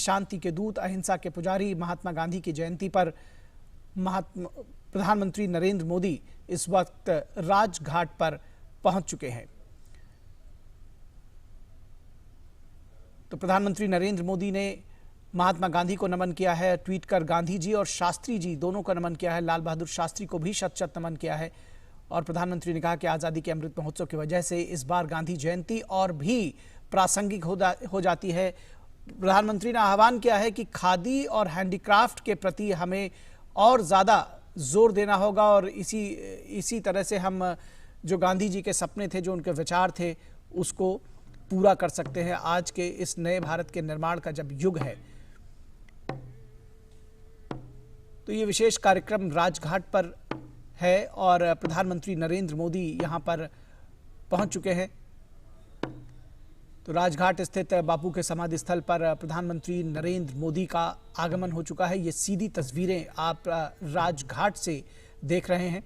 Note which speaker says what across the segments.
Speaker 1: शांति के दूत, अहिंसा के पुजारी महात्मा गांधी की जयंती पर प्रधानमंत्री नरेंद्र मोदी इस वक्त राजघाट पर पहुंच चुके हैं। तो प्रधानमंत्री नरेंद्र मोदी ने महात्मा गांधी को नमन किया है, ट्वीट कर गांधी जी और शास्त्री जी दोनों को नमन किया है। लाल बहादुर शास्त्री को भी शत शत नमन किया है। और प्रधानमंत्री ने कहा कि आज़ादी के अमृत महोत्सव की वजह से इस बार गांधी जयंती और भी प्रासंगिक हो जाती है। प्रधानमंत्री ने आह्वान किया है कि खादी और हैंडीक्राफ्ट के प्रति हमें और ज़्यादा जोर देना होगा और इसी तरह से हम जो गांधी जी के सपने थे, जो उनके विचार थे, उसको पूरा कर सकते हैं आज के इस नए भारत के निर्माण का जब युग है। तो ये विशेष कार्यक्रम राजघाट पर है और प्रधानमंत्री नरेंद्र मोदी यहां पर पहुंच चुके हैं। तो राजघाट स्थित बापू के समाधि स्थल पर प्रधानमंत्री नरेंद्र मोदी का आगमन हो चुका है। ये सीधी तस्वीरें आप राजघाट से देख रहे हैं।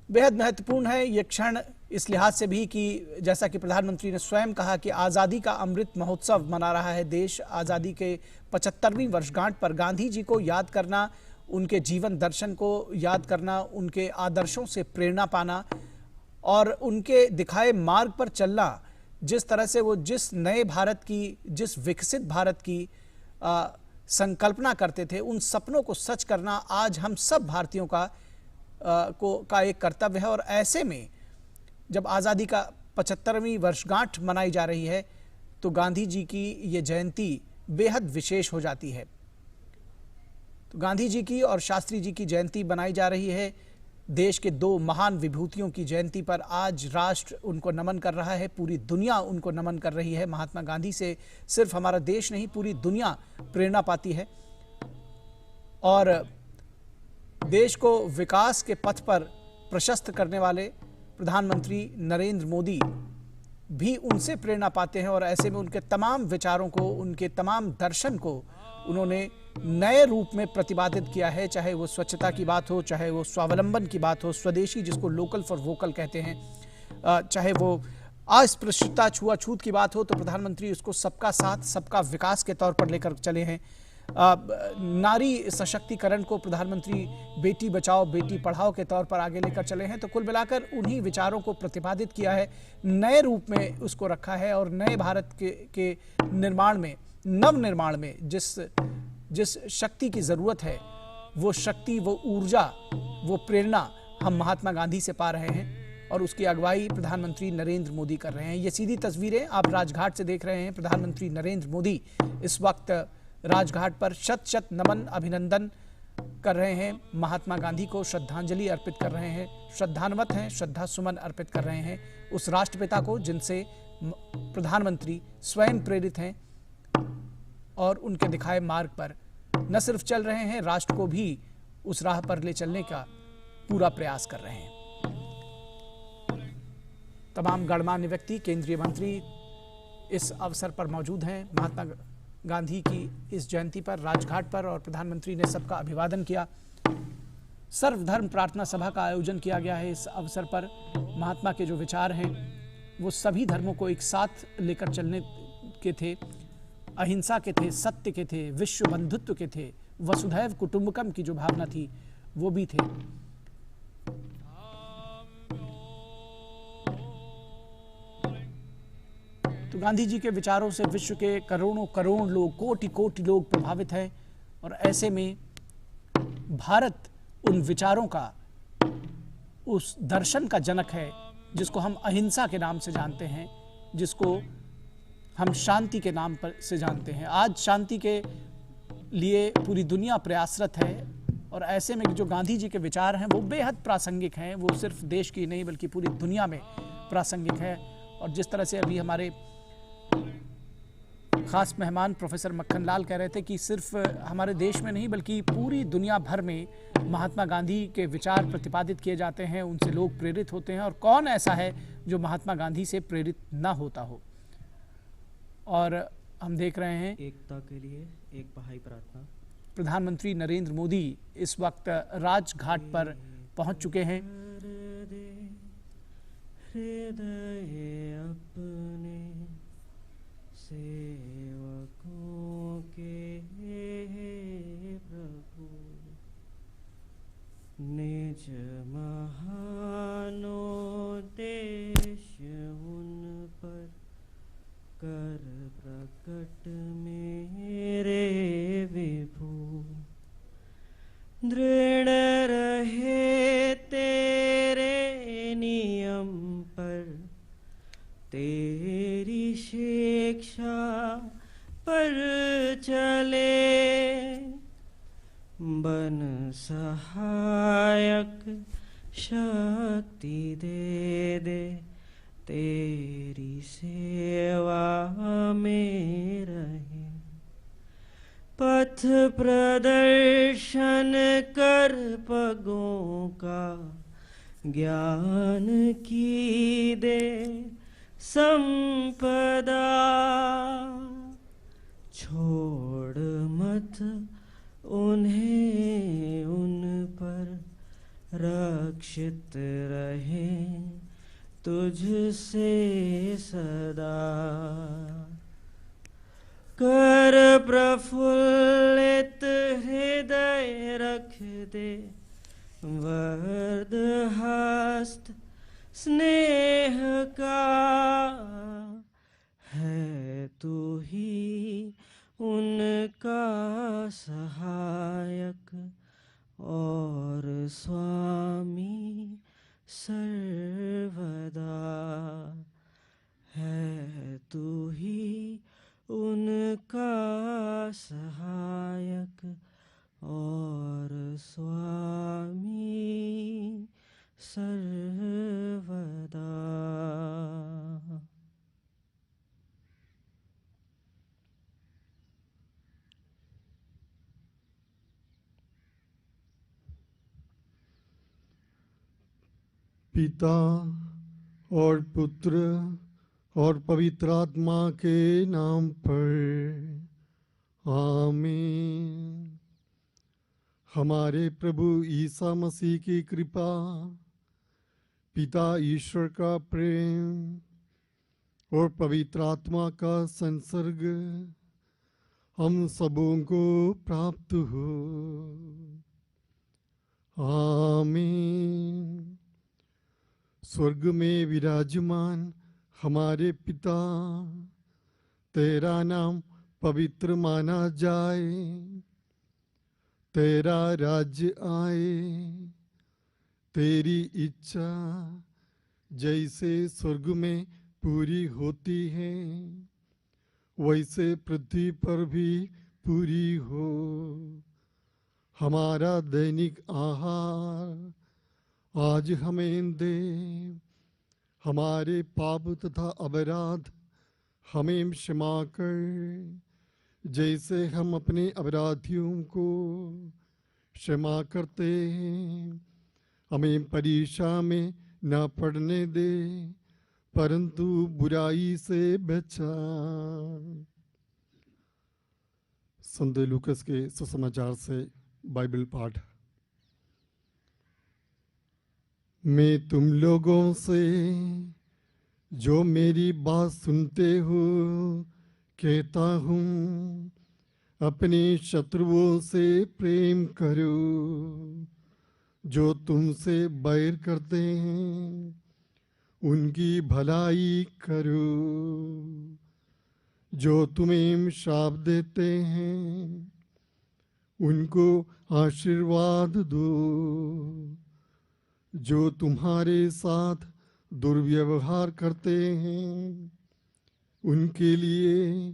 Speaker 1: बेहद महत्वपूर्ण है ये क्षण इस लिहाज से भी कि जैसा कि प्रधानमंत्री ने स्वयं कहा कि आज़ादी का अमृत महोत्सव मना रहा है देश। आज़ादी के 75वीं वर्षगांठ पर गांधी जी को याद करना, उनके जीवन दर्शन को याद करना, उनके आदर्शों से प्रेरणा पाना और उनके दिखाए मार्ग पर चलना, जिस तरह से वो जिस नए भारत की, जिस विकसित भारत की संकल्पना करते थे, उन सपनों को सच करना आज हम सब भारतीयों का एक कर्तव्य है। और ऐसे में जब आज़ादी का 75वीं वर्षगांठ मनाई जा रही है तो गांधी जी की ये जयंती बेहद विशेष हो जाती है। तो गांधी जी की और शास्त्री जी की जयंती बनाई जा रही है। देश के दो महान विभूतियों की जयंती पर आज राष्ट्र उनको नमन कर रहा है, पूरी दुनिया उनको नमन कर रही है। महात्मा गांधी से सिर्फ हमारा देश नहीं, पूरी दुनिया प्रेरणा पाती है और देश को विकास के पथ पर प्रशस्त करने वाले प्रधानमंत्री नरेंद्र मोदी भी उनसे प्रेरणा पाते हैं। और ऐसे में उनके तमाम विचारों को, उनके तमाम दर्शन को उन्होंने नए रूप में प्रतिपादित किया है। चाहे वो स्वच्छता की बात हो, चाहे वो स्वावलंबन की बात हो, स्वदेशी जिसको लोकल फॉर वोकल कहते हैं, चाहे वो अस्पृश्यता, छुआछूत की बात हो, तो प्रधानमंत्री उसको सबका साथ सबका विकास के तौर पर लेकर चले हैं। नारी सशक्तिकरण को प्रधानमंत्री बेटी बचाओ बेटी पढ़ाओ के तौर पर आगे लेकर चले हैं। तो कुल मिलाकर उन्हीं विचारों को प्रतिपादित किया है, नए रूप में उसको रखा है और नए भारत के निर्माण में, नव निर्माण में जिस शक्ति की ज़रूरत है, वो शक्ति, वो ऊर्जा, वो प्रेरणा हम महात्मा गांधी से पा रहे हैं और उसकी अगुवाई प्रधानमंत्री नरेंद्र मोदी कर रहे हैं। ये सीधी तस्वीरें आप राजघाट से देख रहे हैं। प्रधानमंत्री नरेंद्र मोदी इस वक्त राजघाट पर शत शत नमन, अभिनंदन कर रहे हैं, महात्मा गांधी को श्रद्धांजलि अर्पित कर रहे हैं, श्रद्धान्वित हैं, श्रद्धा सुमन अर्पित कर रहे हैं उस राष्ट्रपिता को जिनसे प्रधानमंत्री स्वयं प्रेरित हैं और उनके दिखाए मार्ग पर न सिर्फ चल रहे हैं, राष्ट्र को भी उस राह पर ले चलने का पूरा प्रयास कर रहे हैं। तमाम गणमान्य व्यक्ति, केंद्रीय मंत्री इस अवसर पर मौजूद हैं। महात्मा गांधी की इस जयंती पर राजघाट पर और प्रधानमंत्री ने सबका अभिवादन किया। सर्वधर्म प्रार्थना सभा का आयोजन किया गया है। इस अवसर पर महात्मा के जो विचार हैं वो सभी धर्मों को एक साथ लेकर चलने के थे, अहिंसा के थे, सत्य के थे, विश्व बंधुत्व के थे, वसुधैव कुटुंबकम की जो भावना थी वो भी थे। तो गांधी जी के विचारों से विश्व के करोड़ों करोड़ लोग, कोटि कोटि लोग प्रभावित हैं और ऐसे में भारत उन विचारों का, उस दर्शन का जनक है जिसको हम अहिंसा के नाम से जानते हैं, जिसको हम शांति के नाम पर से जानते हैं। आज शांति के लिए पूरी दुनिया प्रयासरत है और ऐसे में जो गांधी जी के विचार हैं वो बेहद प्रासंगिक हैं। वो सिर्फ देश की नहीं बल्कि पूरी दुनिया में प्रासंगिक है। और जिस तरह से अभी हमारे खास मेहमान प्रोफेसर मक्खन लाल कह रहे थे कि सिर्फ हमारे देश में नहीं बल्कि पूरी दुनिया भर में महात्मा गांधी के विचार प्रतिपादित किए जाते हैं, उनसे लोग प्रेरित होते हैं और कौन ऐसा है जो महात्मा गांधी से प्रेरित ना होता हो। और हम देख रहे हैं
Speaker 2: एकता के लिए एक बहाई प्रार्थना।
Speaker 1: प्रधानमंत्री नरेंद्र मोदी इस वक्त राजघाट पर पहुंच चुके हैं।
Speaker 2: हृदय अपने कर प्रकट मेरे विभु, दृढ़ रहे तेरे नियम पर, तेरी शिक्षा पर चले। बन सहायक शक्ति दे दे, तेरी सेवा में रहे। पथ प्रदर्शन कर पगों का, ज्ञान की दे संपदा। छोड़ मत उन्हें उन पर, रक्षित रहे तुझसे सदा। कर प्रफुल्लित हृदय रख दे, वरद हस्त स्नेह का। है तू ही उनका सहायक और स्वामी सर्वदा। है तू ही उनका सहायक और स्वामी सर्वदा।
Speaker 3: पिता और पुत्र और पवित्र आत्मा के नाम पर आमीन। हमारे प्रभु ईसा मसीह की कृपा, पिता ईश्वर का प्रेम और पवित्र आत्मा का संसर्ग हम सबों को प्राप्त हो। आमीन। स्वर्ग में विराजमान हमारे पिता, तेरा नाम पवित्र माना जाए, तेरा राज्य आए, तेरी इच्छा जैसे स्वर्ग में पूरी होती है वैसे पृथ्वी पर भी पूरी हो। हमारा दैनिक आहार आज हमें दे, हमारे पाप तथा अपराध हमें क्षमा कर, जैसे हम अपने अपराधियों को क्षमा करते हैं। हमें परीक्षा में न पड़ने दे, परंतु बुराई से बचा। संत लूकस के सुसमाचार से बाइबल पाठ। मैं तुम लोगों से जो मेरी बात सुनते हो कहता हूँ, अपने शत्रुओं से प्रेम करो, जो तुमसे बैर करते हैं उनकी भलाई करो, जो तुम्हें श्राप देते हैं उनको आशीर्वाद दो, जो तुम्हारे साथ दुर्व्यवहार करते हैं उनके लिए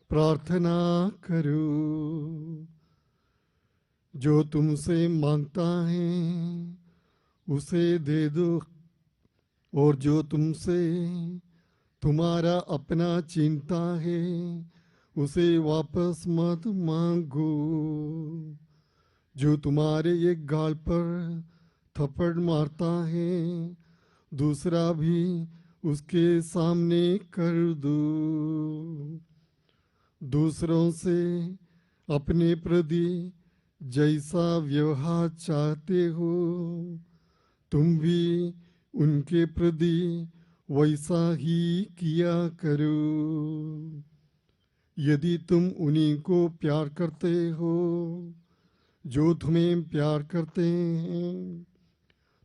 Speaker 3: प्रार्थना करो। जो तुमसे मांगता है उसे दे दो, और जो तुमसे तुम्हारा अपना चिंता है उसे वापस मत मांगो। जो तुम्हारे एक गाल पर थप्पड़ मारता है दूसरा भी उसके सामने कर दो। दूसरों से अपने प्रति जैसा व्यवहार चाहते हो तुम भी उनके प्रति वैसा ही किया करो। यदि तुम उन्हीं को प्यार करते हो जो तुम्हें प्यार करते हैं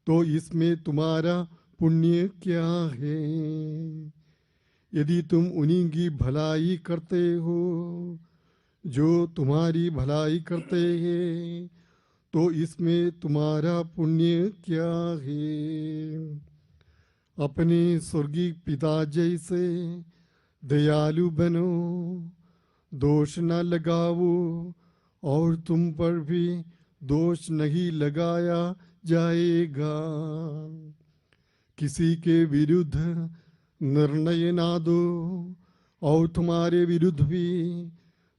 Speaker 3: तो इसमें तुम्हारा पुण्य क्या है? यदि तुम उन्हीं की भलाई करते हो जो तुम्हारी भलाई करते हैं, तो इसमें तुम्हारा पुण्य क्या है। अपने स्वर्गीय पिता जैसे दयालु बनो, दोष न लगाओ और तुम पर भी दोष नहीं लगाया जाएगा। किसी के विरुद्ध निर्णय ना दो और तुम्हारे विरुद्ध भी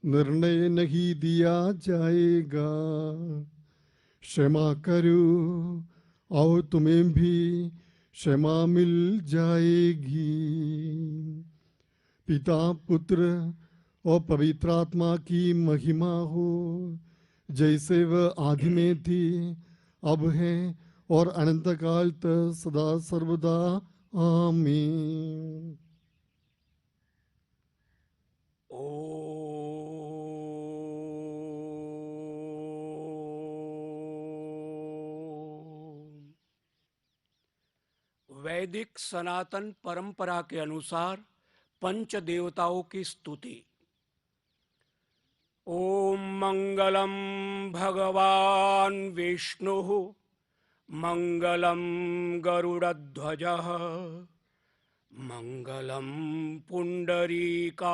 Speaker 3: निर्णय नहीं दिया जाएगा। क्षमा करो और तुम्हें भी क्षमा मिल जाएगी। पिता, पुत्र और पवित्र आत्मा की महिमा हो, जैसे वह आदि में थी, अब है और अनंत काल तक सदा सर्वदा। आमीन।
Speaker 4: वैदिक सनातन परंपरा के अनुसार पंच देवताओं की स्तुति। ओम मंगलम भगवान विष्णुः मंगलम गरुड़ध्वजः मंगलम पुंडरीकाक्षः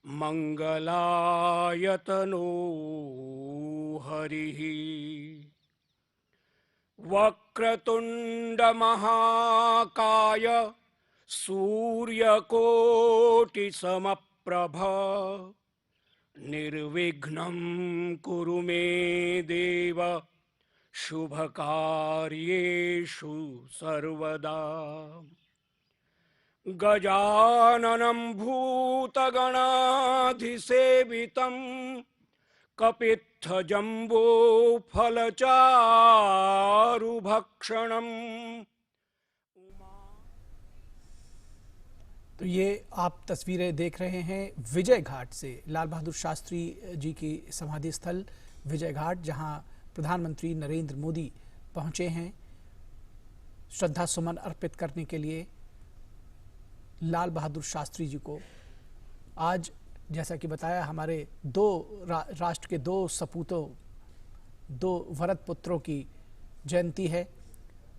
Speaker 4: मंगलायतनो हरिः। वक्रतुंड महाकाय सूर्यकोटि समप्रभ निर्विघ्नं कुरु मे देव शुभकार्येषु सर्वदा। गजाननं भूतगणाधिसेवितं कपित्थजम्बोफलचारुभक्षणम्।
Speaker 1: तो ये आप तस्वीरें देख रहे हैं विजय घाट से, लाल बहादुर शास्त्री जी की समाधि स्थल विजय घाट, जहां प्रधानमंत्री नरेंद्र मोदी पहुंचे हैं श्रद्धा सुमन अर्पित करने के लिए लाल बहादुर शास्त्री जी को। आज जैसा कि बताया, हमारे राष्ट्र के दो सपूतों, दो वरद पुत्रों की जयंती है,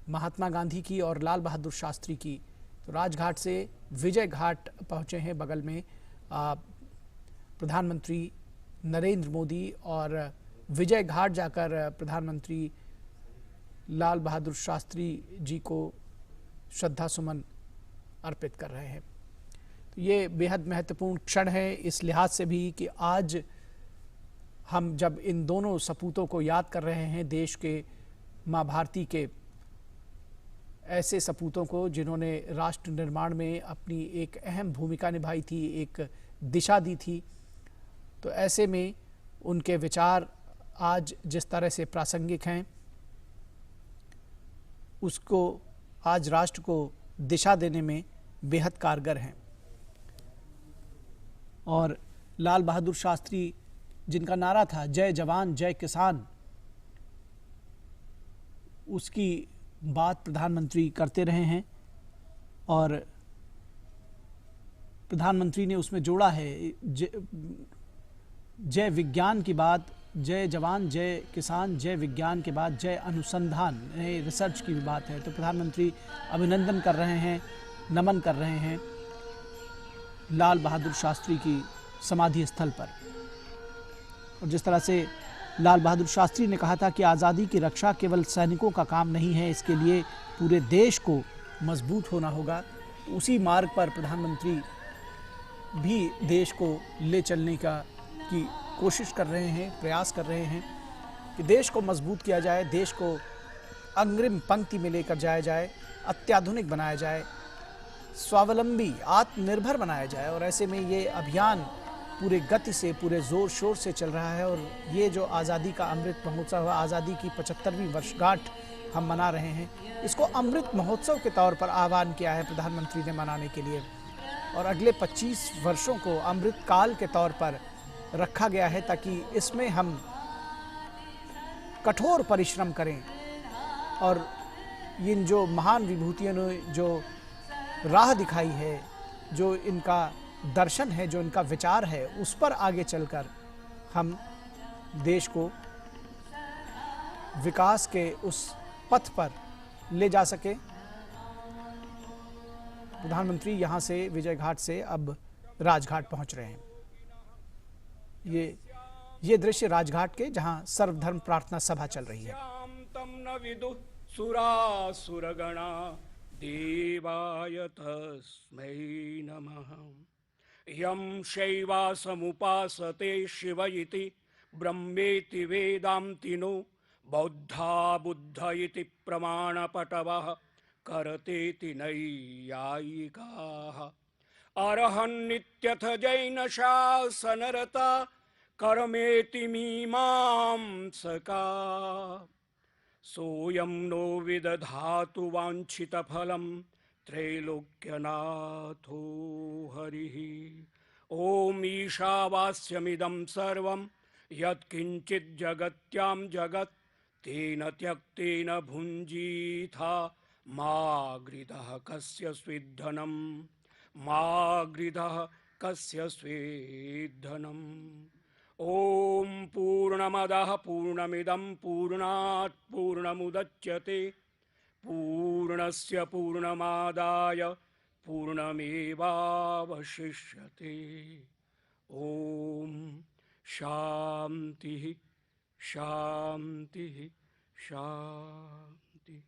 Speaker 1: महात्मा गांधी की और लाल बहादुर शास्त्री की। तो राजघाट से विजय घाट पहुंचे हैं बगल में प्रधानमंत्री नरेंद्र मोदी, और विजय घाट जाकर प्रधानमंत्री लाल बहादुर शास्त्री जी को श्रद्धा सुमन अर्पित कर रहे हैं। तो ये बेहद महत्वपूर्ण क्षण है इस लिहाज से भी कि आज हम जब इन दोनों सपूतों को याद कर रहे हैं, देश के माँ भारती के ऐसे सपूतों को जिन्होंने राष्ट्र निर्माण में अपनी एक अहम भूमिका निभाई थी, एक दिशा दी थी। तो ऐसे में उनके विचार आज जिस तरह से प्रासंगिक हैं, उसको आज राष्ट्र को दिशा देने में बेहद कारगर हैं। और लाल बहादुर शास्त्री, जिनका नारा था जय जवान जय किसान, उसकी बात प्रधानमंत्री करते रहे हैं और प्रधानमंत्री ने उसमें जोड़ा है जय विज्ञान की बात, जय जवान जय किसान, जय विज्ञान के बाद जय अनुसंधान, रिसर्च की भी बात है। तो प्रधानमंत्री अभिनंदन कर रहे हैं, नमन कर रहे हैं लाल बहादुर शास्त्री की समाधि स्थल पर। और जिस तरह से लाल बहादुर शास्त्री ने कहा था कि आज़ादी की रक्षा केवल सैनिकों का काम नहीं है, इसके लिए पूरे देश को मजबूत होना होगा। उसी मार्ग पर प्रधानमंत्री भी देश को ले चलने की कोशिश कर रहे हैं, प्रयास कर रहे हैं कि देश को मजबूत किया जाए, देश को अग्रिम पंक्ति में लेकर जाया जाए, अत्याधुनिक बनाया जाए, स्वावलंबी आत्मनिर्भर बनाया जाए। और ऐसे में ये अभियान पूरे गति से, पूरे जोर शोर से चल रहा है। और ये जो आज़ादी का अमृत महोत्सव, आज़ादी की 75वीं वर्षगांठ हम मना रहे हैं, इसको अमृत महोत्सव के तौर पर आह्वान किया है प्रधानमंत्री ने मनाने के लिए। और अगले 25 वर्षों को अमृत काल के तौर पर रखा गया है ताकि इसमें हम कठोर परिश्रम करें और इन जो महान विभूतियों ने जो राह दिखाई है, जो इनका दर्शन है, जो इनका विचार है, उस पर आगे चलकर हम देश को विकास के उस पथ पर ले जा सके। प्रधानमंत्री यहां से विजय घाट से अब राजघाट पहुंच रहे हैं। ये दृश्य राजघाट के, जहां सर्वधर्म प्रार्थना सभा चल रही है।
Speaker 4: तम न विदुः सुरासुरगणा देवाय तस्मै नमः। यं शैवासमुपासते शिव इति ब्रह्मेति वेदान्तिनो बौद्धा बुद्ध इति प्रमाणपटवः करतेति नैयायिकाः। अर्हन्नित्यथ जैनशासनरता कर्मेति मीमांसका। सोऽयं नो विदधातु वाञ्छितफलं त्रैलोक्यनाथो हरिः। ॐ ईशावास्यमिदं सर्वं यत्किञ्चित् जगत्यां जगत् तेन त्यक्तेन भुञ्जीथा मा गृधः कस्य स्विद्धनं मा गृधः कस्य स्विद्धनम्। ॐ पूर्णमदः पूर्णमिदं पूर्णात् पूर्णमुदच्यते पूर्णस्य पूर्णमादाय पूर्णमेवावशिष्यते। ॐ शान्तिः शान्तिः शान्तिः।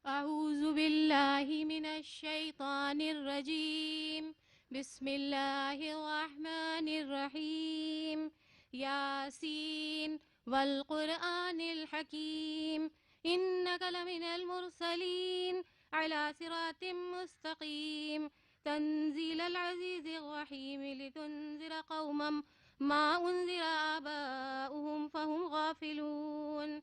Speaker 5: अऊज़ु बिल्लाहि मिनश शैतानिर रजीम। बिस्मिल्लाहिर्रहमानिर रहीम। यासीन वल कुरआनिल हकीम। इन्नका लमिनल मुरसलीन अला सिरातिम मुस्तकीम। तंजीलल अज़ीज़िर रहीम लितुन्ज़िर कौमम मा उन्ज़िर आबाउहुम फहुम गाफिलून।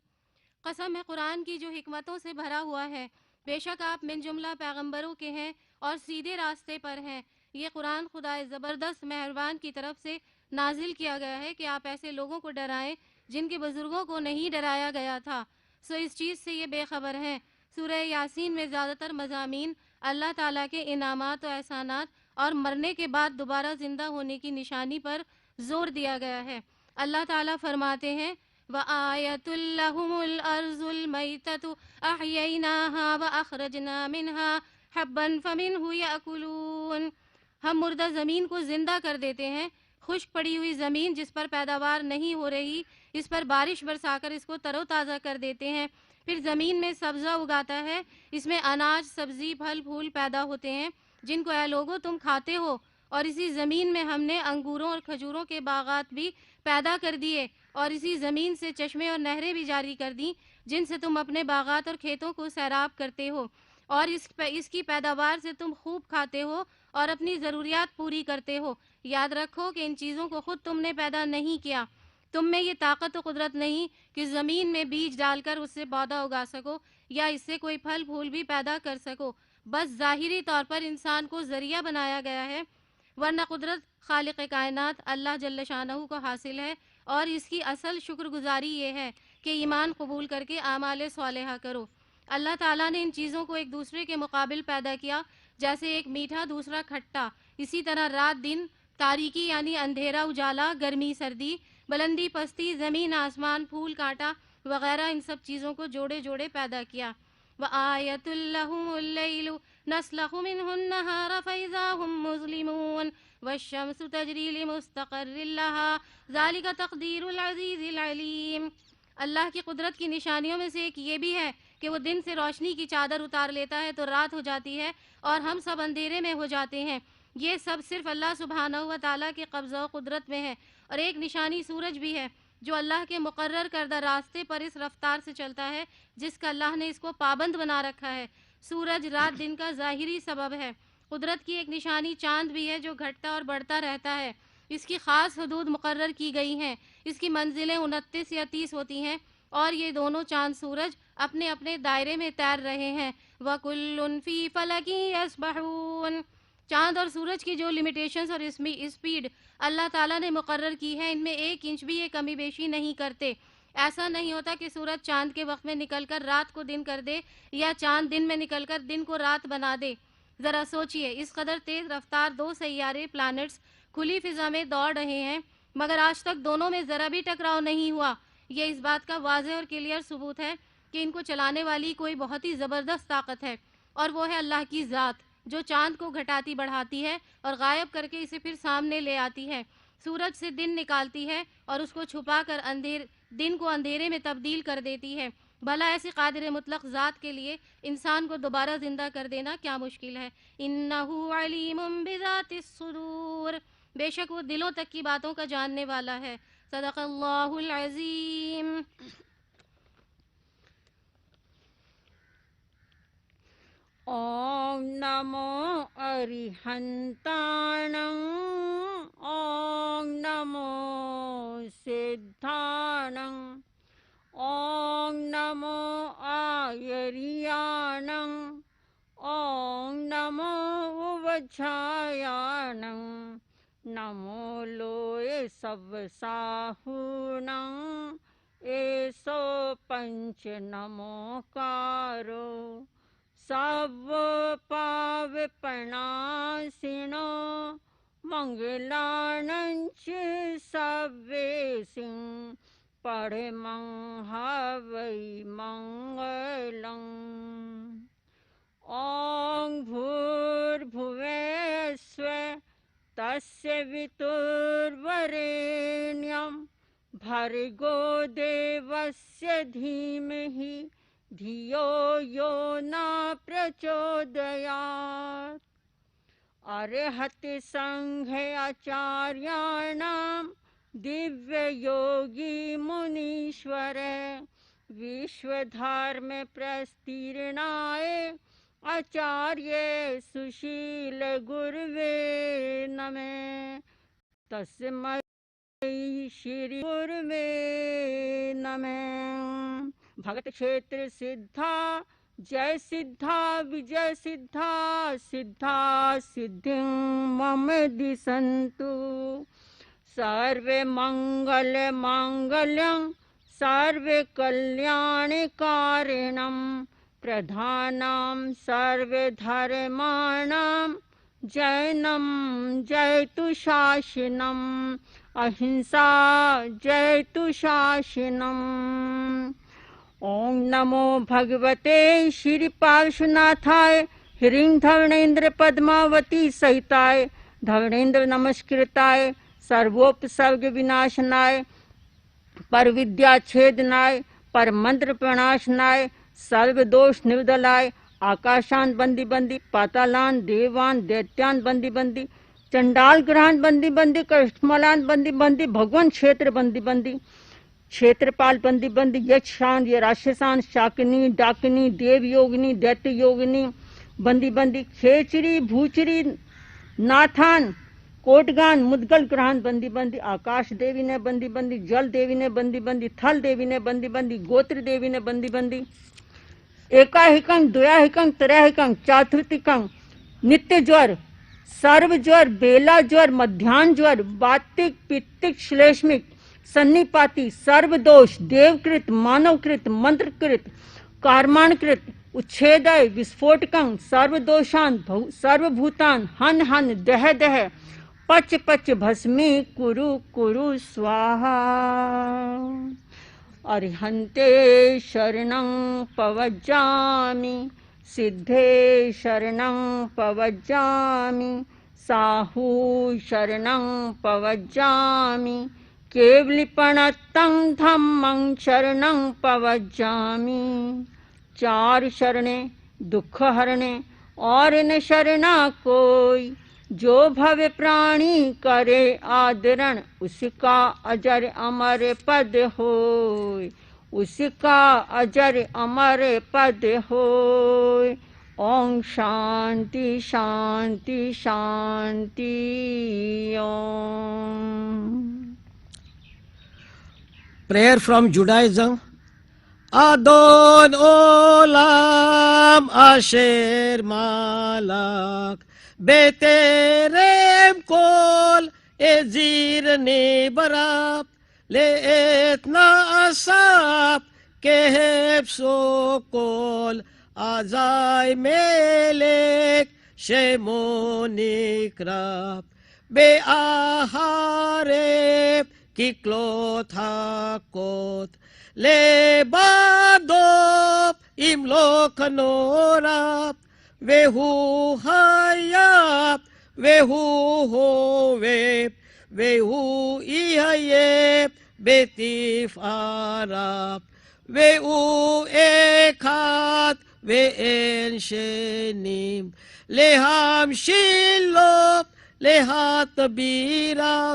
Speaker 5: कसम है कुरान की जो हिकमतों से भरा हुआ है, बेशक आप मिन जुमला पैगंबरों के हैं और सीधे रास्ते पर हैं। ये कुरान खुदाए ज़बरदस्त मेहरबान की तरफ से नाजिल किया गया है कि आप ऐसे लोगों को डराएं जिनके बुजुर्गों को नहीं डराया गया था, सो इस चीज़ से ये बेखबर हैं। सूरह यासीन में ज़्यादातर मज़ामीन अल्लाह ताला के इनामात और एहसानात और मरने के बाद दोबारा ज़िंदा होने की निशानी पर जोर दिया गया है। अल्लाह ताला फरमाते हैं, व आयतुल लहुमुल अर्ज़ुल मैततु अहयैनाहा व अखरजना मिन्हा हब्बन फमिन्हु याकुलून। हम मुर्दा ज़मीन को ज़िंदा कर देते हैं। खुश्क पड़ी हुई ज़मीन जिस पर पैदावार नहीं हो रही, इस पर बारिश बरसाकर इसको तरोताज़ा कर देते हैं। फिर ज़मीन में सब्ज़ा उगाता है, इसमें अनाज, सब्ज़ी, फल फूल पैदा होते हैं जिनको ऐ लोगो तुम खाते हो। और इसी ज़मीन में हमने अंगूरों और खजूरों के बागात भी पैदा कर दिए और इसी ज़मीन से चश्मे और नहरें भी जारी कर दी जिनसे तुम अपने बागात और खेतों को सैराब करते हो। और इसकी पैदावार से तुम खूब खाते हो और अपनी ज़रूरियात पूरी करते हो। याद रखो कि इन चीज़ों को खुद तुमने पैदा नहीं किया। तुम में ये ताकत और कुदरत नहीं कि ज़मीन में बीज डालकर उससे पौधा उगा सको या इससे कोई फल फूल भी पैदा कर सको। बस ज़ाहिरी तौर पर इंसान को ज़रिया बनाया गया है, वरना कुदरत खालिक कायनात अल्लाह जल्ल शानहू को हासिल है। और इसकी असल शुक्रगुजारी ये है कि ईमान कबूल करके आमाल सालेहा करो। अल्लाह ताला ने इन चीज़ों को एक दूसरे के मुकाबिल पैदा किया, जैसे एक मीठा दूसरा खट्टा। इसी तरह रात दिन, तारीकी यानी अंधेरा उजाला, गर्मी सर्दी, बुलंदी पस्ती, ज़मीन आसमान, फूल कांटा वगैरह, इन सब चीज़ों को जोड़े जोड़े पैदा किया। व आयतुल लहुमुल लैलु नस्लखु मिन्हुन नहारा फइज़ा हुम मुज़लिमून वश्शम्सु तजरी लिमुस्तक़र्रिन लहा ज़ालिका तक़दीरुल अज़ीज़िल अलीम। अल्लाह की कुदरत की निशानियों में से एक ये भी है कि वो दिन से रोशनी की चादर उतार लेता है तो रात हो जाती है और हम सब अंधेरे में हो जाते हैं। ये सब सिर्फ अल्लाह सुब्हानहू व तआला के कब्ज़ा व कुदरत में है। और एक निशानी सूरज भी है जो अल्लाह के मुकर्रर करदा रास्ते पर इस रफ्तार से चलता है जिसका अल्लाह ने इसको पाबंद बना रखा है। सूरज रात दिन का ज़ाहिरी सबब है। कुदरत की एक निशानी चांद भी है जो घटता और बढ़ता रहता है। इसकी ख़ास हदूद मुकर्रर की गई हैं। इसकी मंजिलें 29 या 30 होती हैं और ये दोनों चांद सूरज अपने अपने दायरे में तैर रहे हैं। वकुल्लुन फ़ी फ़लकिन यस्बहून। चांद और सूरज की जो लिमिटेशंस और स्पीड अल्लाह ताला ने मुकर्रर की है, इनमें 1 इंच भी ये कमी बेशी नहीं करते। ऐसा नहीं होता कि सूरज चांद के वक्त में निकलकर रात को दिन कर दे या चांद दिन में निकलकर दिन को रात बना दे। जरा सोचिए, इस कदर तेज रफ्तार दो सैयारे प्लैनेट्स खुली फिजा में दौड़ रहे हैं, मगर आज तक दोनों में जरा भी टकराव नहीं हुआ। ये इस बात का वाज़ेह और क्लियर सबूत है कि इनको चलाने वाली कोई बहुत ही ज़बरदस्त ताकत है, और वो है अल्लाह की ज़ात, जो चांद को घटाती बढ़ाती है और गायब करके इसे फिर सामने ले आती है। सूरज से दिन निकालती है और उसको छुपा कर दिन को अंधेरे में तब्दील कर देती है। भला ऐसी कादिर मुतलक ज़ात के लिए इंसान को दोबारा ज़िंदा कर देना क्या मुश्किल है। इन्नहु अलीमुम बिज़ातिस सुदूर, बेशक वो दिलों तक की बातों का जानने वाला है। सदक़ल्लाहुल अज़ीम।
Speaker 6: ओम नमो अरिहंताणं, ओम नमो सिद्धाणं, ओम नमो आयरियाणं, ओम नमो उवच्छायाणं, नमो लोये सवसाहुणं, एसो पंच नमोकारो, सब पावपणासिनो मंगलानंच सवेसिं, परमं हवै मंगलं। ओं भूर्भुवस्व तस्य वितुर्वरेण्यं, भर्गो देवस्य धीमहि धियो यो न प्रचोदयात्। अर्हति संघे आचार्याणां दिव्य योगी मुनीश्वर, विश्वधर्म प्रस्तीर्णाय आचार्य सुशील गुरुवे नमः। तस्मै श्री गुरुवे नमः। भगत क्षेत्र सिद्धा, जय सिद्धा विजय सिद्धा, सिद्धा सिद्धिं मम दिशन्तु। सर्वे मंगल मांगल्यं, सर्वे कल्याणकारिणं, प्रधानं सर्वे धर्माणां जैनं जयतु शासनम्, अहिंसा जयतु शासनम्। ओम नमो भगवते श्री पार्श्वनाथाय, ह्रीं धवणेन्द्र पद्मावती सहिताय, धवणेन्द्र नमस्कृताय, सर्वोपसर्ग विनाशनाय, पर विद्या छेदनाय, पर मंत्र प्रणाशनाय, सर्व दोष निवदलाय, आकाशान बंदी बंदी, पातालान देवान दैत्यान बंदी बंदी, चंडाल ग्रहान बंदी बंदी, कष्टमलान बंदी बंदी, भगवान क्षेत्र बंदी बंदी, क्षेत्रपाल बंदी बंदी, यक्षान ये राक्षसान, शाकिनी डाकिनी, देव योगिनी दैत्य योगिनी बंदी बंदी, खेचरी भूचरी नाथान कोटगान मुदगल ग्रहान बंदी बंदी, आकाश देवी ने बंदी बंदी, जल देवी ने बंदी बंदी, थल देवी ने बंदी बंदी, गोत्र देवी ने बंदी बंदी, एकाहिकं द्वयाहिकं त्रयाहिकं चातुर्थिकं, नित्य ज्वर, सर्व ज्वर, बेला ज्वर, मध्याह्न ज्वर, वातिक पित्तिक श्लेष्मिक, सन्निपाती, सर्वदोष, देवकृत मानवकृत मंत्रकृत कार्माणकृत, उच्छेदय विस्फोटकं, सर्वदोषान सर्वभूतान हन हन दह दह, पच पच भस्मी कुरु कुरु स्वाहा। अरिहन्ते शरणं पवज्जामि, सिद्धे शरणं पवज्जामि, साहू शरणं पवज्जामि, केवलिपणतं धम्मं शरणं पवज्जामि। चार शरणे दुख हरणे और न शरणा कोई, जो भव प्राणी करे आदरण, उसका अजर अमर पद होय, उसका अजर अमर पद होय। ओम शांति शांति Shanti Om.
Speaker 2: Prayer from Judaism. Adon olam asher malak beterem kol ezir nebarab לעת נעשה כהפסו כל, אזי מלך שמו נקרא. באחרי ככלות הקות, לבדו ימלוך נורא, והוא היה והוא הווה, והוא יהיה בתפארה, והוא אחד ואין שנים, להמשיל לו להטבירה,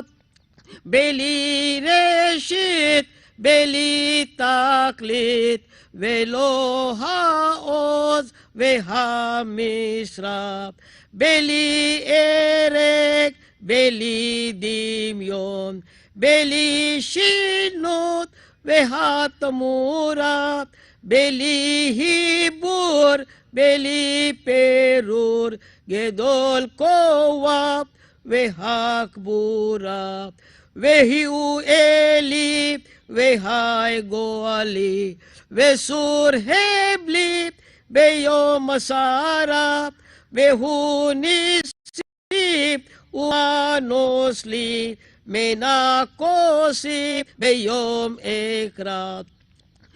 Speaker 2: בלי ראשית בלי תכלית, ולא העוז והמשרה, בלי ערג בלי דמיון, בלי שינות והתמורה, בלי היבור בלי פירור, גדול כוח והכבורה. והיו אלי והי גואלי, וסור הבלי ביום מסרה, והוא ניסי ומנוס לי מנקוסי ביום אקרא.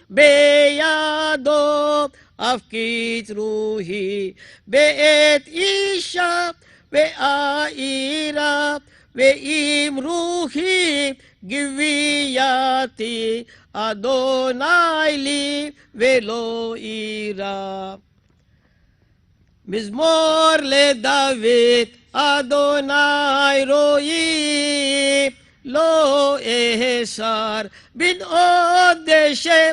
Speaker 2: בידו אף קיצרוהי בעת אישה ואירה, ואמרוכי גבייתי אדוני לי ולא אירא. מזמור לדוד, אדוני רואי לא אסר, בנאות דשא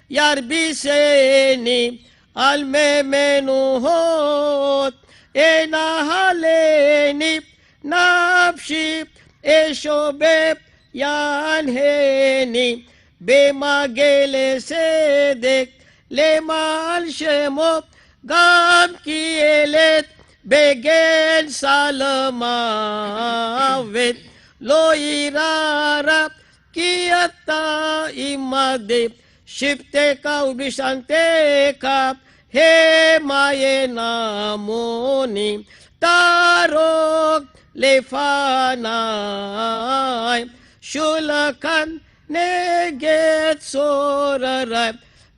Speaker 2: ירביסני על מי מנוחות, אנהלני נפשי אשובב ינהני, במגל צדק למען שמו, גם כי ילד בגן סל מוות, לא יירא רע כי אתה עמדי, שבתך ובשענתך המה ינמוני, תרוג לפניי, שולחן נגד צורריי,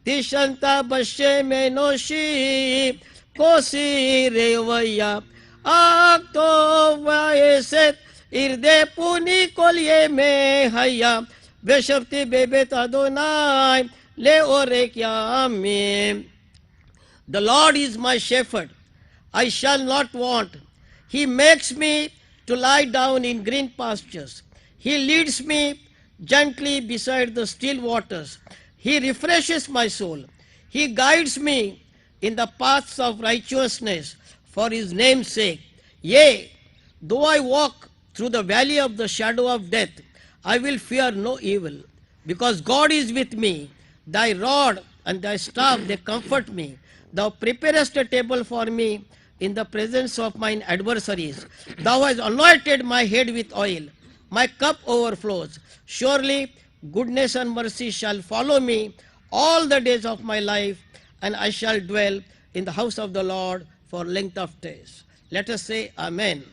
Speaker 2: תשענת בשם אנושי, כוסי רוויה, אך טוב ועשת ירדפוני כל ימי הים, ושבתי בבית אדוני לאורך ימים. The Lord is my shepherd, I shall not want. He makes me to lie down in green pastures. He leads me gently beside the still waters. He refreshes my soul. He guides me in the paths of righteousness for his name's sake. Yea, though I walk through the valley of the shadow of death, I will fear no evil, because God is with me. Thy rod and thy staff, they comfort me. Thou preparest a table for me in the presence of mine adversaries. Thou hast anointed my head with oil. My cup overflows. Surely goodness and mercy shall follow me all the days of my life, and I shall dwell in the house of the Lord for length of days. Let us say Amen.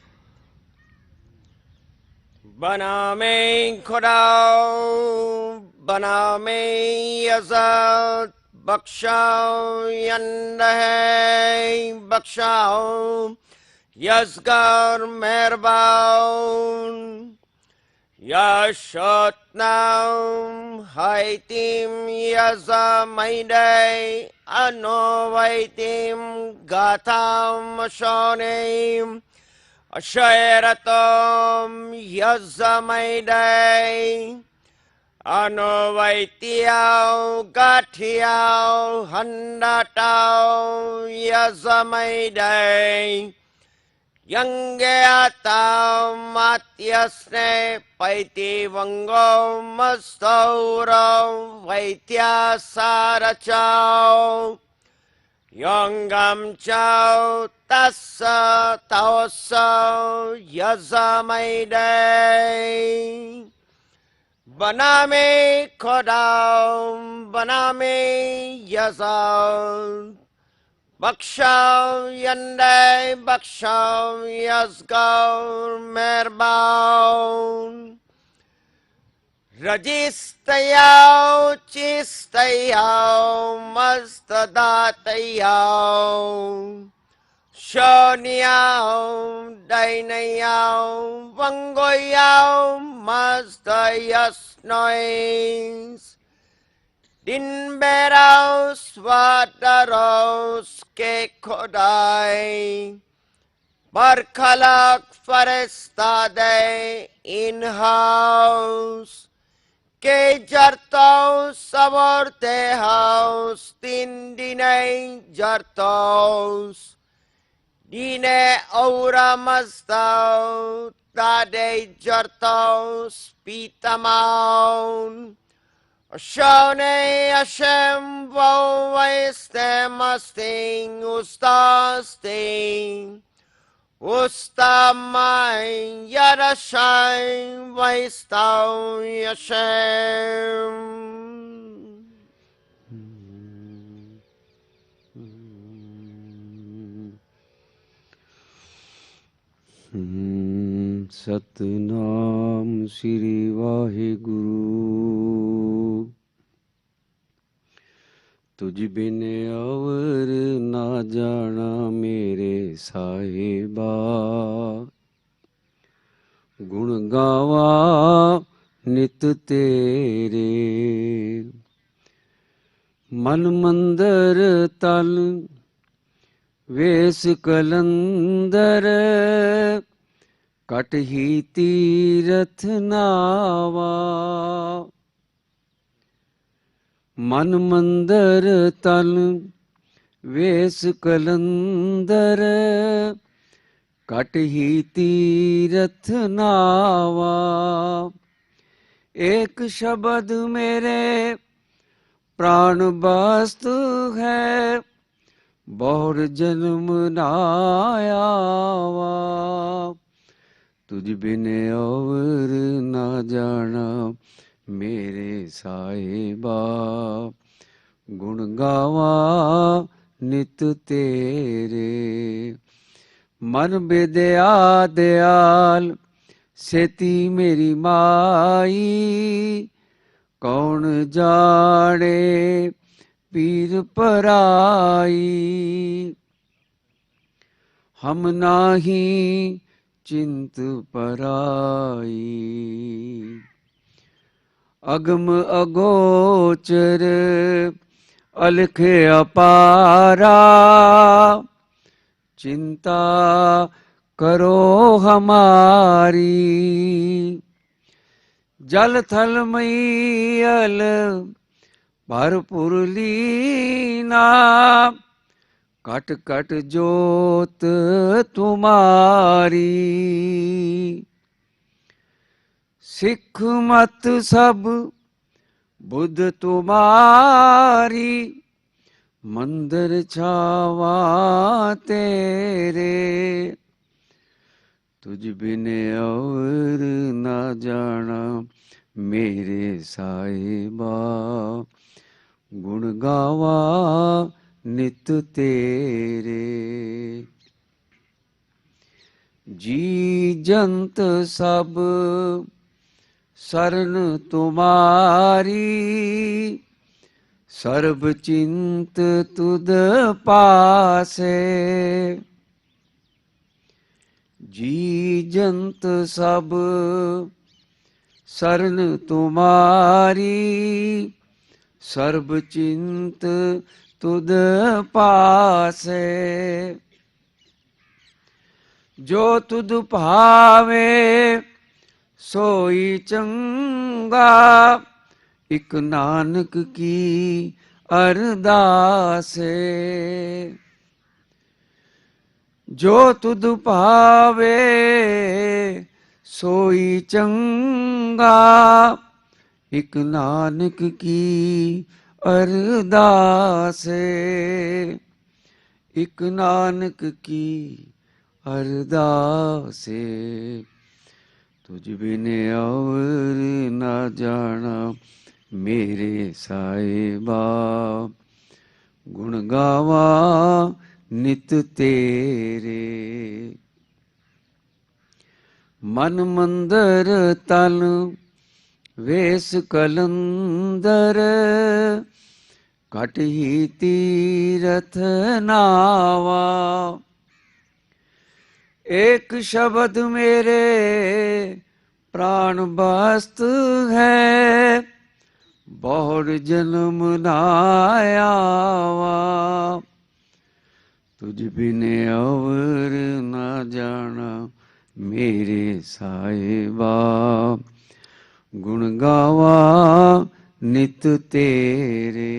Speaker 7: Baname Kodao, Baname Yazat, Bakshao Yandahe, Bakshao Yazgar Merbaun, Yashotnam Haitim Yazamaide, Anovaitim Gatam Shonim, Ashayratom Yazamaidai, Anovaitiao Gatiao Handatao Yazamaidai, Yangeatao Matyasne Paiti Vango Mastauro Vaitya Sarachao, Yongam Chao Tassa Taosa Yazamaidai, बना में खुदा बना में यसा बख्शा यंदे बख्शा यस्गौर मेहरबान रजिस्तयाओ चिस्तयाओ मस्तदातयाओ शोनियाओ दैनयाओ वंगोयाओ मस्तयस्नोइस Din beraus wadaros ke khodai Barkhalak farestade in house Ke jartaus saborte house Tin dine jartaus Dine aura mastau Tade jartaus pitamaun Shone Hashem vo vaistem asting ustasting ustamai yarashai vaistau Hashem.
Speaker 8: Satnam Shri Waheguru तुझ बिन और ना जाना मेरे साहिबा गुण गावा नित तेरे मन मंदर तन वेश कलंदर कट ही तीरथ नावा मन मंदर तन वेश कलंदर कट ही तीरथ नावा एक शब्द मेरे प्राण वस्तु है बहुर जन्म नायावा तुझ बिन और ना जाना मेरे साहिबा गुण गावा नित तेरे मन बेदया दयाल सेती मेरी माई कौन जाने पीर पराई हम नाही चिंत पराई अगम अगोचर अलख अपारा चिंता करो हमारी जल थल मैयल भरपुर लीना कट कट जोत तुम्हारी सिख मत सब बुध तुम्हारी मंदिर छावा तेरे तुझ बिन और ना जाना मेरे साहिबा गुण गावा नित तेरे जी जंत सब शरण तुम्हारी सर्ब चिंत तुद पासे जी जंत सब शरण तुम्हारी सर्ब चिंत तुद पासे जो तुद भावे सोई चंगा इक नानक की अरदासे जो तुद भावे सोई चंगा इक नानक की अरदासे इक नानक की अरदासे तुझ बिन और न जाना मेरे साहिबा। गुण गावा नित तेरे, मन मंदर तन वेश कलंदर। कट ही तीरथ नावा, एक शब्द मेरे प्राण वस्तु है। बहुत जन्म नायावा, तुझ बिन और न जाना मेरे साहिबा। गुण गावा नित तेरे,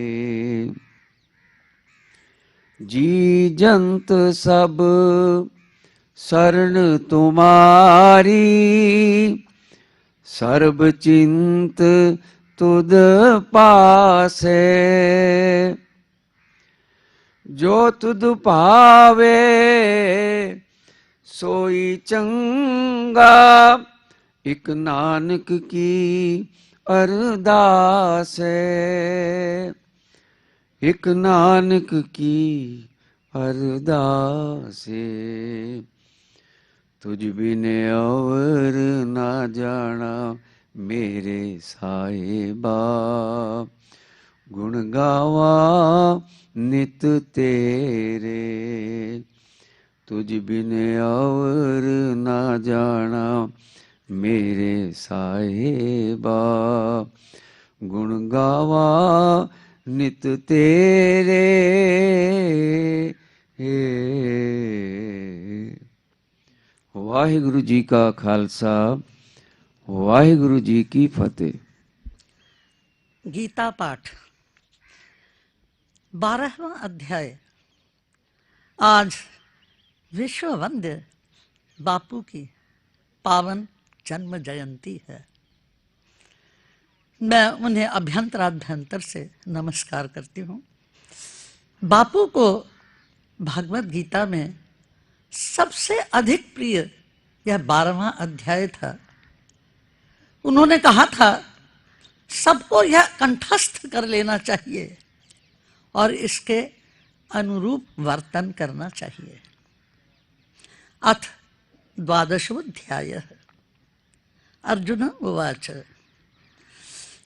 Speaker 8: जी जंत सब शरण तुम्हारी। सर्ब चिंत तुद पासे, जो तुद पावे सोई चंगा। एक नानक की अरदास है, एक नानक की अरदास है। तुझ बिन और ना जाना मेरे साहिबा। गुण गावा नित तेरे, तुझ बिन और ना जाना मेरे साहिबा। गुण गावा नित तेरे। वाहिगुरु जी का खालसा, वाहिगुरु जी की फतेह।
Speaker 9: गीता पाठ 12वां अध्याय। आज विश्व वंद्य बापू की पावन जन्म जयंती है। मैं उन्हें अभ्यंतराभ्यंतर से नमस्कार करती हूँ। बापू को भगवत गीता में सबसे अधिक प्रिय यह 12वां अध्याय था। उन्होंने कहा था सबको यह कंठस्थ कर लेना चाहिए और इसके अनुरूप वर्तन करना चाहिए। अथ 12वाध्यायः। अर्जुन उवाच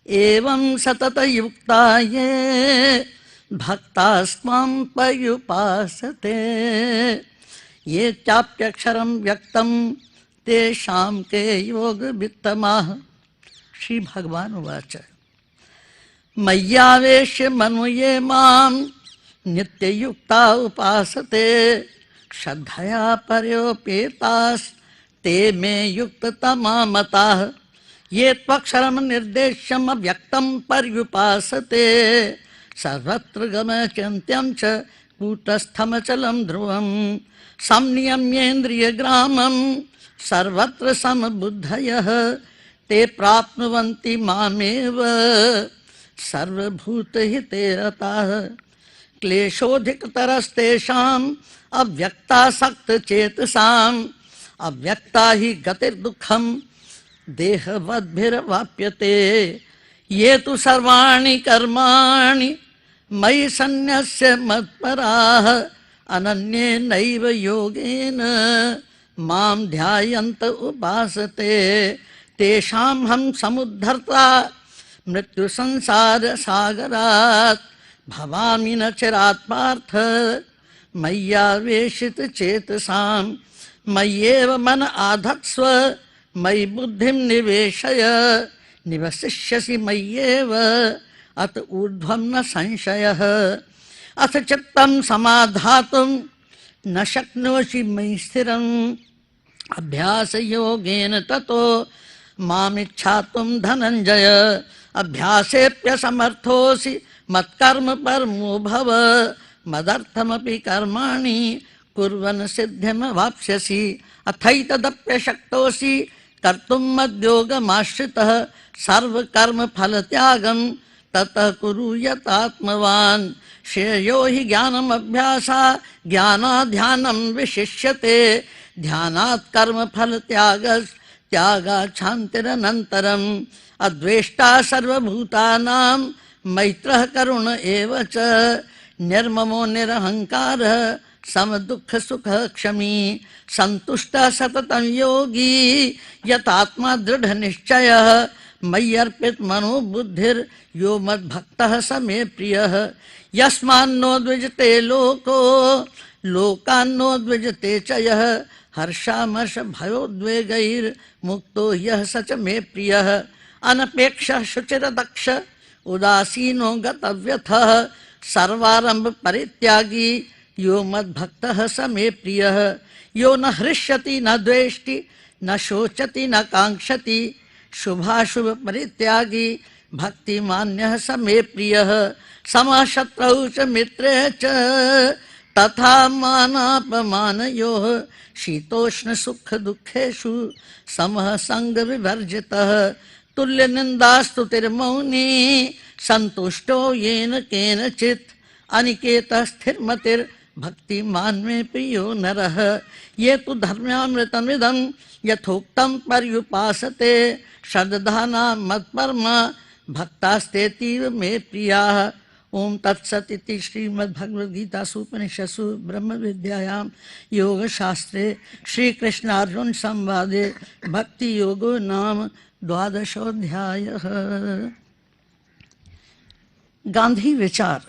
Speaker 9: एवं सततयुक्ता ये भक्तास्त्वां पर्युपासते ये चाप्यक्षरं व्यक्तं तेषां के योगवित्तमाः। श्री भगवान उवाच मय्यावेश्य मनो ये मां नित्ययुक्ता उपासते श्रद्धया पर्योपेतास्ते मे युक्ततमा मताः। ये त्वक्षरं निर्देश्यम् अव्यक्तं पर्युपासते सर्वत्र गमचिन्त्यं च कूटस्थमचलं ध्रुवं संनियम्येन्द्रियग्रामं सर्वत्र समबुद्धयः ते प्राप्नुवन्ति मामेव सर्वभूतहिते रताः। क्लेशोऽधिकतरस्तेषाम् अव्यक्तासक्तचेतसाम् अव्यक्ता हि गतिर्दुःखं देहवद्भिर्वाप्यते। ये तु सर्वाणि कर्माणि मयि सन्न्यस्य मत्पराः अनन्येनैव योगेन मां ध्यायन्त उपासते तेषां हम समुद्धर्ता मृत्युसंसारसागरात् भवामि न चिरात् पार्थ मय्यावेशितचेतसां। मय्येव मन आधत्स्व मयि बुद्धिं निवेशय निवसिष्यसि मय्येव अत ऊर्ध्वं न संशयः। अथ चित्तं समाधातुं न शक्नोषि मयि स्थिरम् अभ्यासयोगेन ततो मामिच्छातुं धनञ्जय। अभ्यासेऽप्यसमर्थोऽसि मत्कर्म परमो भव मदर्थमपि कर्माणि कुर्वन् सिद्धिमवाप्स्यसि। अथैतदप्यशक्तोऽसि कर्तुं मद्योगमाश्रितः सर्वकर्मफलत्यागं ततः कुरु यतात्मवान्। श्रेयो हि ज्ञानमभ्यासा ज्ञानात् ध्यानं विशिष्यते ध्यानात् कर्मफलत्यागस् त्यागा शांतिरनंतरम अद्वेष्टा सर्वभूतानां मैत्रः करुण एव च निर्ममो निरहंकार सम दुख सुख क्षमी संतुष्ट सततं योगी यतात्मा दृढ़ निश्चय मयि अर्पित मनो बुद्धिर यो मद भक्तः स मे प्रियः यस्मान्नो द्विजते लोको लोकान्नो द्विजते च यः हर्षामर्ष भयोद्वेगैर मुक्तो यः सच मे प्रियः अनपेक्ष शुचिर दक्ष उदासीनो गतव्यथः सर्वारंभ परित्यागी यो मद भक्तः स मे प्रियः यो न हृष्यति न द्वेष्टि न शोचति न कांक्षति शुभाशुभ परित्यागी भक्तिमान्यः स मे प्रियः समः शत्रौ च मित्रे च तथा मानापमानयोः शीतोष्ण सुख दुखेषु समः संग विवर्जितः तुल्य निंदास्तुतिर्मौनी संतुष्टो येन केनचित् अनिकेतः स्थिरमतिर् भक्तिमान में प्रियो नरः ये तु धर्म्यामृतमिदं यथोक्तं पर्युपासते श्रद्धाना मत्परमा भक्तास्तेतीव मे प्रियाः। ओम तत्सत् इति श्रीमद्भगवद्गीतासु उपनिषत्सु ब्रह्म विद्यायां योग शास्त्रे श्री कृष्णार्जुन संवादे भक्ति योगो नाम 12वाध्यायः। गांधी विचार।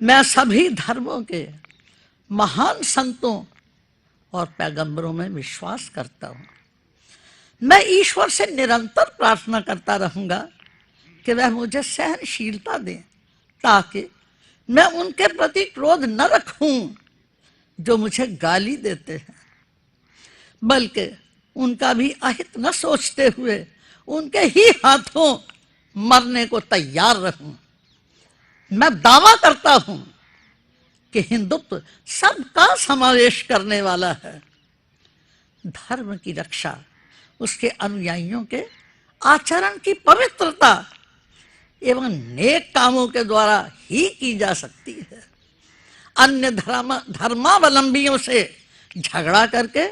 Speaker 9: मैं सभी धर्मों के महान संतों और पैगंबरों में विश्वास करता हूँ। मैं ईश्वर से निरंतर प्रार्थना करता रहूंगा कि वह मुझे सहनशीलता दे ताकि मैं उनके प्रति क्रोध न रखूं जो मुझे गाली देते हैं, बल्कि उनका भी अहित न सोचते हुए उनके ही हाथों मरने को तैयार रहूं। मैं दावा करता हूं कि हिंदुत्व सबका समावेश करने वाला है। धर्म की रक्षा उसके अनुयायियों के आचरण की पवित्रता एवं नेक कामों के द्वारा ही की जा सकती है। अन्य धर्मावलंबियों से झगड़ा करके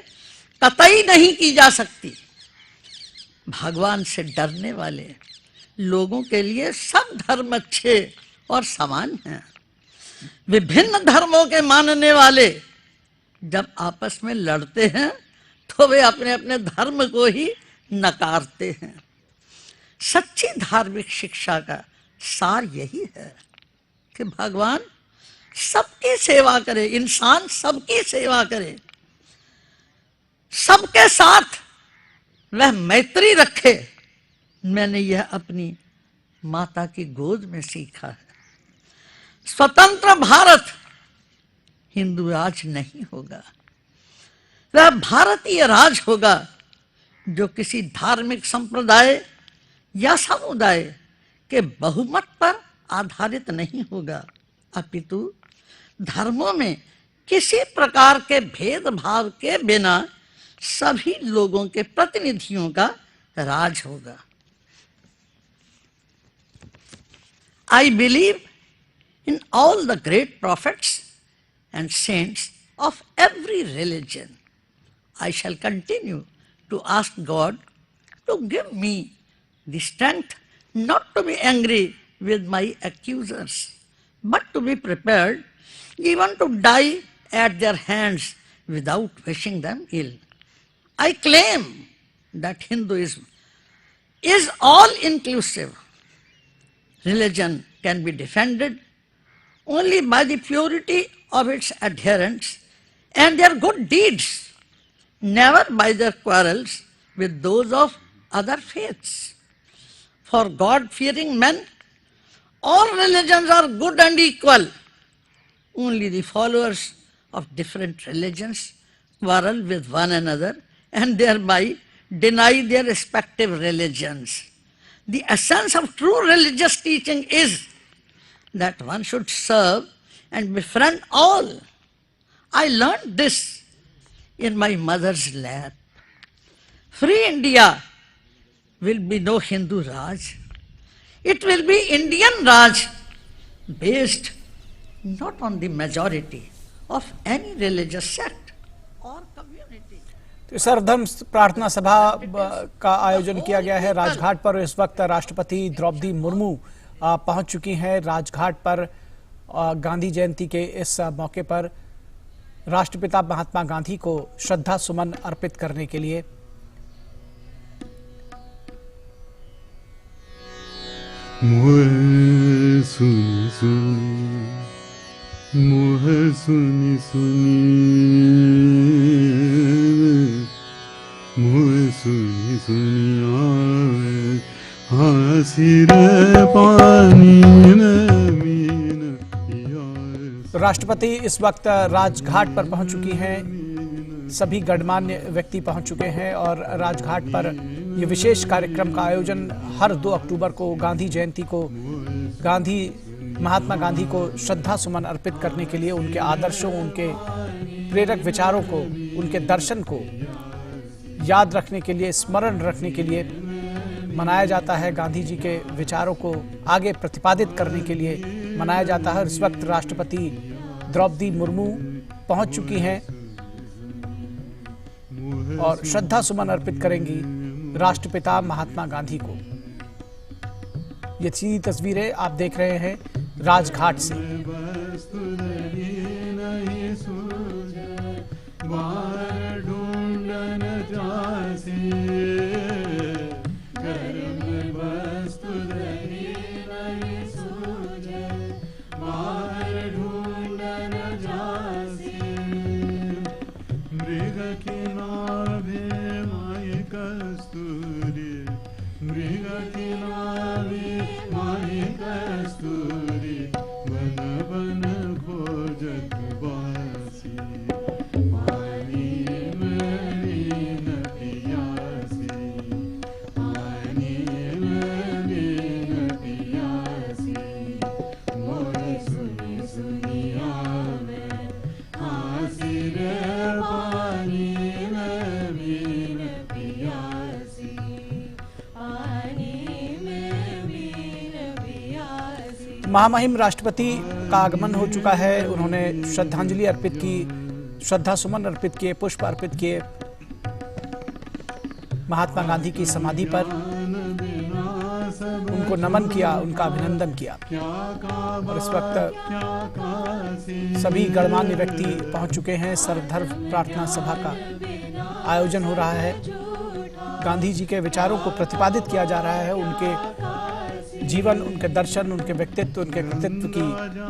Speaker 9: कतई नहीं की जा सकती। भगवान से डरने वाले लोगों के लिए सब धर्म अच्छे और समान हैं। विभिन्न धर्मों के मानने वाले जब आपस में लड़ते हैं तो वे अपने अपने धर्म को ही नकारते हैं। सच्ची धार्मिक शिक्षा का सार यही है कि भगवान सबकी सेवा करे, इंसान सबकी सेवा करे, सबके साथ वह मैत्री रखे। मैंने यह अपनी माता की गोद में सीखा है। स्वतंत्र भारत हिंदू राज नहीं होगा, वह भारतीय राज होगा जो किसी धार्मिक संप्रदाय या समुदाय के बहुमत पर आधारित नहीं होगा, अपितु धर्मों में किसी प्रकार के भेदभाव के बिना सभी लोगों के प्रतिनिधियों का राज होगा। I believe in all the great prophets and saints of every religion. I shall continue to ask God to give me the strength not to be angry with my accusers, but to be prepared even to die at their hands without wishing them ill. I claim that Hinduism is all-inclusive. Religion can be defended only by the purity of its adherents and their good deeds, never by their quarrels with those of other faiths. For God-fearing men, all religions are good and equal. Only the followers of different religions quarrel with one another and thereby deny their respective religions. The essence of true religious teaching is that one should serve and befriend all. I learned this in my mother's lap. Free India will be no Hindu Raj. It will be Indian Raj based not on the majority of any religious sect or
Speaker 1: सर्वधर्म प्रार्थना सभा का आयोजन किया गया है राजघाट पर। इस वक्त राष्ट्रपति द्रौपदी मुर्मू पहुंच चुकी हैं राजघाट पर। गांधी जयंती के इस मौके पर राष्ट्रपिता महात्मा गांधी को श्रद्धा सुमन अर्पित करने के लिए।
Speaker 3: सुनी सुनी सुनी सुनी आवे हासिर पानी में।
Speaker 1: राष्ट्रपति इस वक्त राजघाट पर पहुंच चुकी हैं। सभी गणमान्य व्यक्ति पहुंच चुके हैं और राजघाट पर ये विशेष कार्यक्रम का आयोजन हर 2 अक्टूबर को गांधी जयंती को महात्मा गांधी को श्रद्धा सुमन अर्पित करने के लिए, उनके आदर्शों, उनके प्रेरक विचारों को, उनके दर्शन को याद रखने के लिए, स्मरण रखने के लिए मनाया जाता है। गांधी जी के विचारों को आगे प्रतिपादित करने के लिए मनाया जाता है। इस वक्त राष्ट्रपति द्रौपदी मुर्मू पहुंच चुकी हैं और श्रद्धा सुमन अर्पित करेंगी राष्ट्रपिता महात्मा गांधी को। ये सीधी तस्वीरें आप देख रहे हैं राजघाट से। महामहिम राष्ट्रपति का आगमन हो चुका है। उन्होंने श्रद्धांजलि अर्पित की, श्रद्धा सुमन अर्पित किए, पुष्प अर्पित किए महात्मा गांधी की समाधि पर। उनको नमन किया, उनका अभिनंदन किया। और इस वक्त सभी गणमान्य व्यक्ति पहुंच चुके हैं। सर्वधर्म प्रार्थना सभा का आयोजन हो रहा है। गांधी जी के विचारों को प्रतिपादित किया जा रहा है। उनके जीवन, उनके दर्शन, उनके व्यक्तित्व, उनके कृतित्व की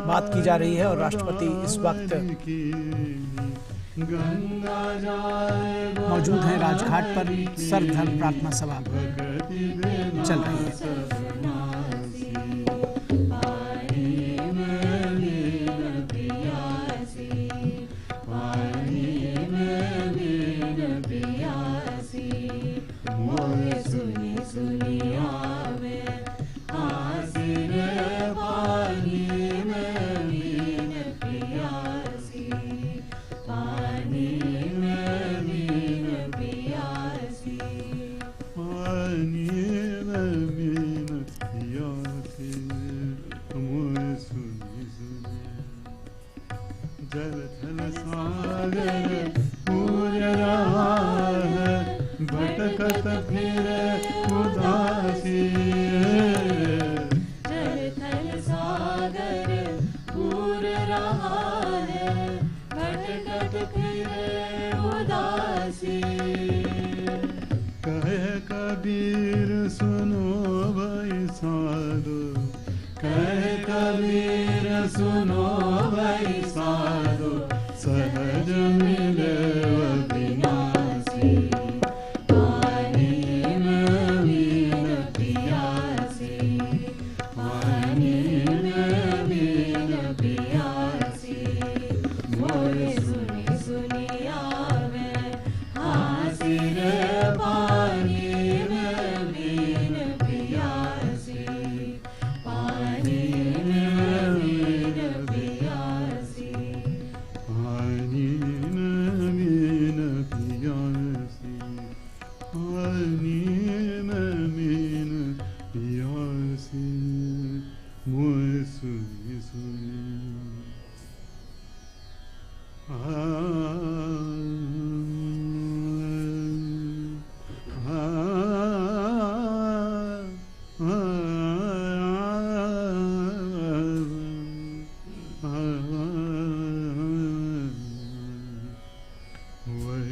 Speaker 1: बात की जा रही है। और राष्ट्रपति इस वक्त मौजूद हैं राजघाट पर। सर्वधर्म प्रार्थना सभा चल रही है।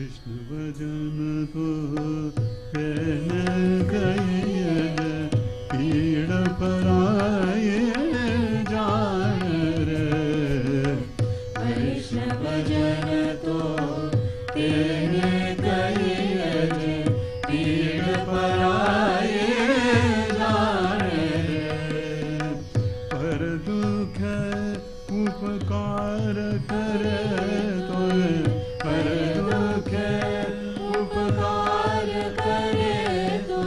Speaker 3: विष्णु भजन तो तेने कहिए पीड़ पराए जान रे
Speaker 10: वैष्णव जन तो तेने कहिए पीड़ पराए जान रे
Speaker 3: पर दुख उपकार करे तो
Speaker 10: पर दुख उपकार करे तो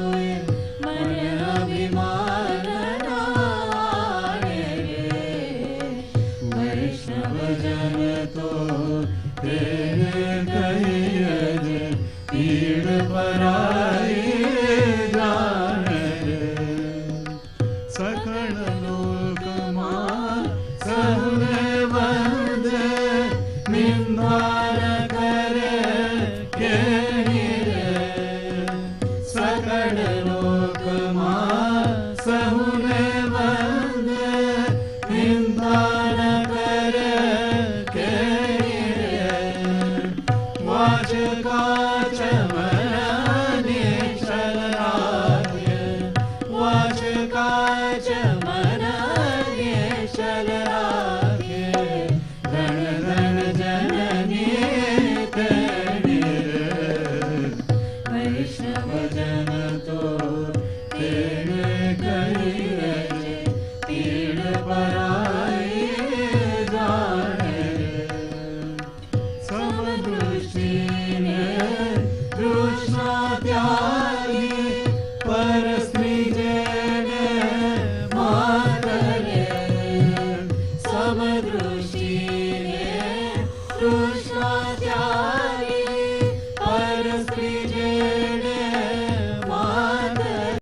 Speaker 10: मन अभिमान नारे रे वैष्णव जन तो तेने कहिए पीड़ पराए